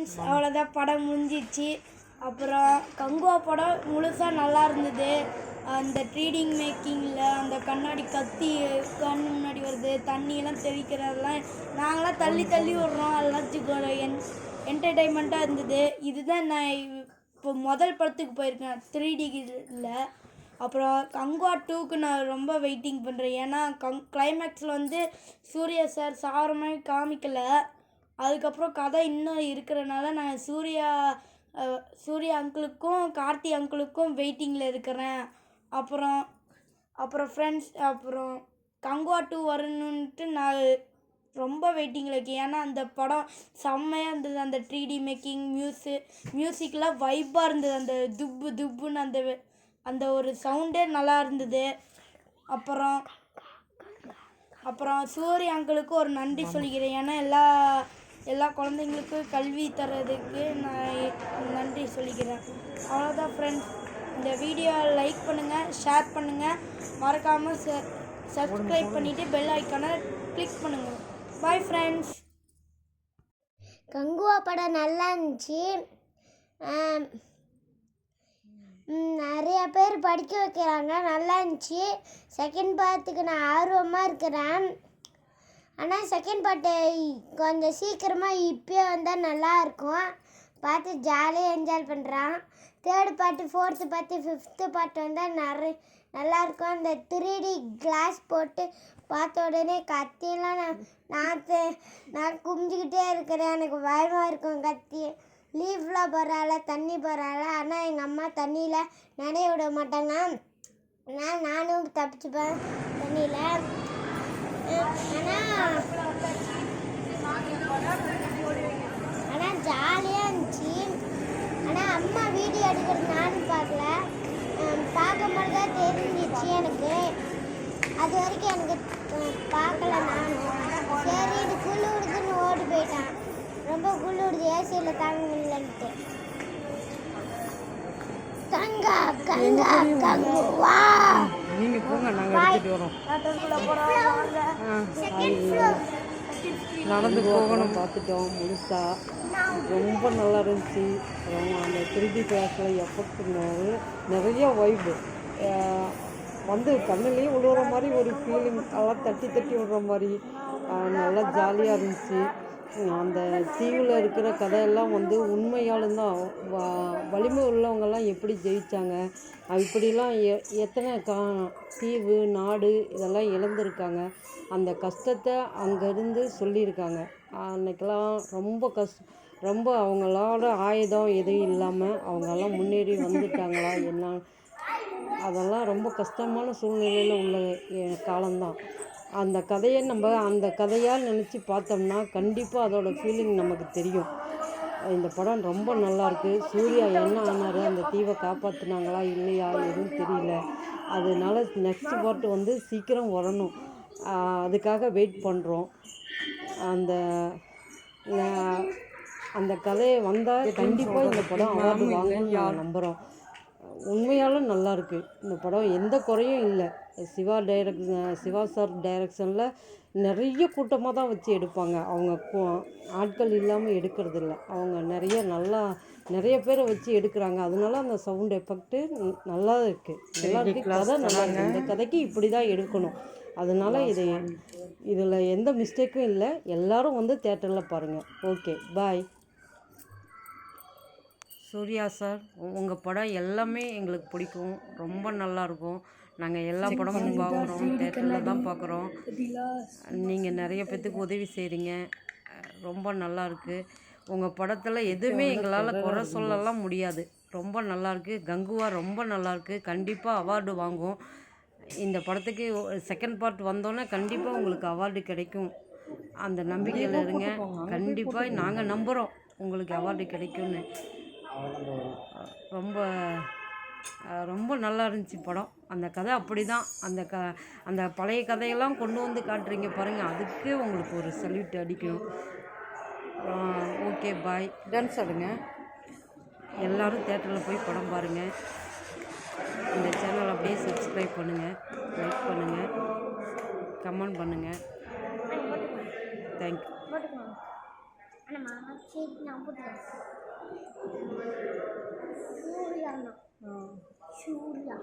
Friends, அவ்வளோதான், படம் முடிஞ்சிச்சு. அப்புறம் கங்குவா படம் முழுசாக நல்லா இருந்தது. அந்த ட்ரீடிங் மேக்கிங்கில் அந்த கண்ணாடி கத்தி கண் முன்னாடி வருது, தண்ணியெல்லாம் தெளிக்கிறதெல்லாம் நாங்களாம் தள்ளி தள்ளி விட்றோம். அதெல்லாம் என்டர்டெயின்மெண்ட்டாக இருந்தது. இதுதான் நான் இப்போ முதல் படத்துக்கு போயிருக்கேன் 3Dயில். அப்புறம் கங்குவா 2க்கு நான் ரொம்ப வெயிட்டிங் பண்ணுறேன். ஏன்னா கிளைமேக்ஸில் வந்து சூர்யா சார் சாகிற மாதிரி காமிக்கலை. அதுக்கப்புறம் கதை இன்னும் இருக்கிறனால நான் சூர்யா அங்கிளுக்கும் கார்த்தி அங்கிளுக்கும் வெயிட்டிங்கில் இருக்கிறேன். அப்புறம் ஃப்ரெண்ட்ஸ், அப்புறம் கங்குவா 2 வரணுன்ட்டு நான் ரொம்ப வெயிட்டிங்கில் இருக்கேன். ஏன்னா அந்த படம் செம்மையாக இருந்தது. அந்த 3D மேக்கிங் மியூசிக்லாம் வைப்பாக இருந்தது. அந்த துப்பு துப்புன்னு அந்த ஒரு சவுண்டே நல்லா இருந்தது. அப்புறம் சூர்யா அங்கிளுக்கு ஒரு நன்றி சொல்லிக்கிறேன். ஏன்னா எல்லா குழந்தைங்களுக்கும் கல்வி தர்றதுக்கு நான் நன்றி சொல்லிக்கிறேன். அவ்வளோதான் ஃப்ரெண்ட்ஸ். இந்த வீடியோவை லைக் பண்ணுங்கள், ஷேர் பண்ணுங்கள், மறக்காமல் சப்ஸ்கிரைப் பண்ணிவிட்டு பெல் ஐக்கானை கிளிக் பண்ணுங்கள். Bye friends. கங்குவா படம் நல்லா இருந்துச்சு. நிறைய பேர் படிக்க வைக்கிறாங்க, நல்லா இருந்துச்சு. செகண்ட் பார்ட்டுக்கு நான் ஆர்வமாக இருக்கிறேன். ஆனால் செகண்ட் பார்ட்டு கொஞ்சம் சீக்கிரமாக இப்போயே வந்தால் நல்லாயிருக்கும். பார்த்து ஜாலியாக என்ஜாய் பண்ணுறான். Third part, fourth part, fifth part வந்தால் நல்லாயிருக்கும். அந்த 3D கிளாஸ் போட்டு பார்த்த உடனே கத்தியெல்லாம் நான் குமிஞ்சிக்கிட்டே இருக்கிறேன். எனக்கு பயமாக இருக்கும். கத்தி லீஃப்லாம் போகிறால, தண்ணி போகிறால. ஆனால் எங்கள் அம்மா தண்ணியில் நனைய விட மாட்டாங்க. நானும் தப்பிச்சுப்பேன் தண்ணியில். ஆனால் ஜாலியாக இருந்துச்சு. ஆனால் அம்மா வீடியோ எடுக்கிறது நானும் பார்க்கல. பார்க்கும்போது தான் தெரிஞ்சிச்சு எனக்கு. அது வரைக்கும் எனக்கு பார்க்கல நானும். சரி, இது குளிருதுன்னு ஓடி போயிட்டான். ரொம்ப குளிருது, ஏசியில் தாங்க முடியலன்ட்டு. கங்குவா நீங்க போங்க, நாங்க எடுத்துட்டு வரோம். நடந்து போகணும். பார்த்துட்டோம் முழுசா. ரொம்ப நல்லா இருந்துச்சு. அந்த 3D கிளாஸில் எஃபெக்ட் நிறைய வைப்பு வந்து கண்ணுலேயே விழுவுற மாதிரி ஒரு ஃபீலிங். அதெல்லாம் தட்டி விடுற மாதிரி நல்லா ஜாலியாக இருந்துச்சு. அந்த தீவில் இருக்கிற கதையெல்லாம் வந்து உண்மையாலும் தான் வலிமை உள்ளவங்கெல்லாம் எப்படி ஜெயித்தாங்க, இப்படிலாம் எத்தனை தீவு நாடு இதெல்லாம் இழந்திருக்காங்க. அந்த கஷ்டத்தை அங்கேருந்து சொல்லியிருக்காங்க. அன்றைக்கெல்லாம் ரொம்ப அவங்களோட ஆயுதம் எதுவும் இல்லாமல் அவங்கெல்லாம் முன்னேறி வந்துட்டாங்களா என்ன, அதெல்லாம் ரொம்ப கஷ்டமான சூழ்நிலையில் உள்ள காலம்தான். அந்த கதையை நம்ம அந்த கதையாக நினச்சி பார்த்தோம்னா கண்டிப்பாக அதோட ஃபீலிங் நமக்கு தெரியும். இந்த படம் ரொம்ப நல்லாயிருக்கு. சூர்யா என்ன ஆனார், அந்த தீவை காப்பாற்றினாங்களா இல்லையா எதுவும் தெரியல. அதனால நெக்ஸ்ட் பார்ட் வந்து சீக்கிரம் வரணும். அதுக்காக வெயிட் பண்ணுறோம். அந்த கதையை வந்தால் கண்டிப்பாக இந்த படம் அவார்டு வாங்கணும்னு நான் நம்புகிறோம். உண்மையாலும் நல்லாயிருக்கு இந்த படம், எந்த குறையும் இல்லை. சிவா சார் டைரக்ஷனில் நிறைய கூட்டமாக தான் வச்சு எடுப்பாங்க. அவங்க ஆட்கள் இல்லாமல் எடுக்கிறதில்ல. அவங்க நிறைய பேரை வச்சு எடுக்கிறாங்க. அதனால அந்த சவுண்ட் எஃபெக்ட்டு நல்லா இருக்குது. கதை நல்லா இருக்குது. இந்த கதைக்கு இப்படி தான் எடுக்கணும். அதனால் இதில் எந்த மிஸ்டேக்கும் இல்லை. எல்லோரும் வந்து தேட்டரில் பாருங்கள். ஓகே, பாய். சூர்யா சார், உங்கள் படம் எல்லாமே எங்களுக்கு பிடிக்கும். ரொம்ப நல்லாயிருக்கும். நாங்கள் எல்லா படமும் பார்க்குறோம், தேட்டரில் தான் பார்க்குறோம். நீங்கள் நிறைய பேர்த்துக்கு உதவி செய்கிறீங்க. ரொம்ப நல்லாயிருக்கு. உங்கள் படத்தில் எதுவுமே எங்களால் குறை சொல்லலாம் முடியாது. ரொம்ப நல்லாயிருக்கு. கங்குவா ரொம்ப நல்லாயிருக்கு. கண்டிப்பாக அவார்டு வாங்கும். இந்த படத்துக்கு செகண்ட் பார்ட் வந்தோன்னே கண்டிப்பாக உங்களுக்கு அவார்டு கிடைக்கும். அந்த நம்பிக்கையில் இருங்க. கண்டிப்பாக நாங்கள் நம்புகிறோம் உங்களுக்கு அவார்டு கிடைக்கும்னு. ரொம்ப நல்லா இருந்துச்சு படம். அந்த கதை அப்படி தான். அந்த பழைய கதையெல்லாம் கொண்டு வந்து காட்டுறீங்க பாருங்கள், அதுக்கு உங்களுக்கு ஒரு சல்யூட் அடிக்கணும். ஓகே, பாய். டான்ஸ் ஆடுங்க. எல்லோரும் தேட்டரில் போய் படம் பாருங்கள். இந்த சேனல் அப்படியே சப்ஸ்கிரைப் பண்ணுங்கள், லைக் பண்ணுங்கள், கமெண்ட் பண்ணுங்கள். தேங்க்யூ. ஆனால் சரி நான் போட்டுறேன். சூர்யாண்ணா, சூர்யா